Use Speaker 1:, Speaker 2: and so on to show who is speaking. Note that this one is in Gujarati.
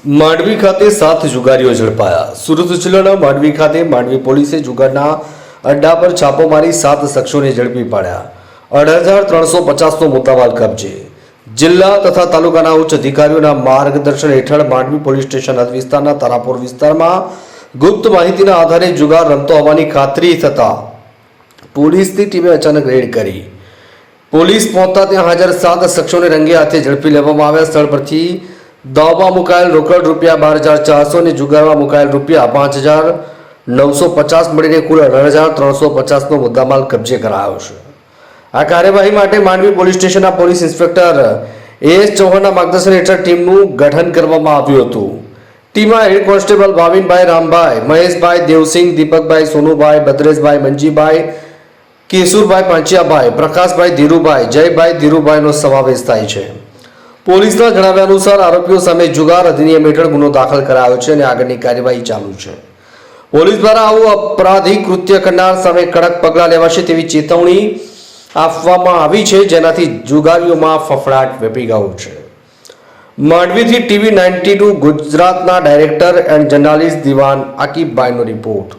Speaker 1: માંડવી ખાતે 7 જુગારીઓ ઝડપાયા। સુરત જિલ્લાના માંડવી ખાતે માંડવી પોલીસે જુગારના અડ્ડા પર છાપો મારી 7 શખ્સોને ઝડપી પાડ્યા। 8,350નો મુદ્દામાલ કબજે। જિલ્લા તથા તાલુકાના ઉચ્ચ અધિકારીઓના માર્ગદર્શન હેઠળ માંડવી પોલીસ સ્ટેશન હદ વિસ્તારના તારાપુર વિસ્તારમાં ગુપ્ત માહિતીના આધારે જુગાર રમતો હોવાની ખાતરી થતા પોલીસની ટીમે અચાનક રેડ કરી। પોલીસ પહોંચતા ત્યાં હાજર 7 શખ્સોને રંગે હાથે ઝડપી લેવામાં આવ્યા। સ્થળ પરથી દાવમાં મુકાયેલ રોકડ રૂપિયા 12,400 અને જુગારમાં મુકાયેલ રૂપિયા 5,950 મળીને કુલ 8,350નો મુદ્દામાલ કબજે કરાયો છે। આ કાર્યવાહી માટે માંડવી પોલીસ સ્ટેશનના પોલીસ ઇન્સ્પેક્ટર એસ ચૌહાણના માર્ગદર્શન હેઠળ ટીમનું ગઠન કરવામાં આવ્યું હતું। ટીમમાં હેડ કોન્સ્ટેબલ ભાવિનભાઈ રામભાઈ, મહેશભાઈ દેવસિંહ, દીપકભાઈ સોનુભાઈ, ભદ્રેશભાઈ મંજીભાઈ, કેશુરભાઈ પાંચિયાભાઈ, પ્રકાશભાઈ ધીરુભાઈ, જયભાઈ ધીરુભાઈનો સમાવેશ થાય છે। પોલીસના જણાવ્યા અનુસાર આરોપીઓ સામે જુગાર અધિનિયમ હેઠળ ગુનો દાખલ કરાયો છે અને આગળની કાર્યવાહી ચાલુ છે। પોલીસ દ્વારા આવું અપરાધિક કૃત્ય કરનાર સામે કડક પગલાં લેવાશે તેવી ચેતવણી આપવામાં આવી છે, જેનાથી જુગારીઓમાં ફફડાટ વ્યાપી ગયો છે। માંડવીથી TV 92 ગુજરાતના ડાયરેક્ટર એન્ડ જર્નાલિસ્ટ દિવાન આકીબભાઈનો રિપોર્ટ।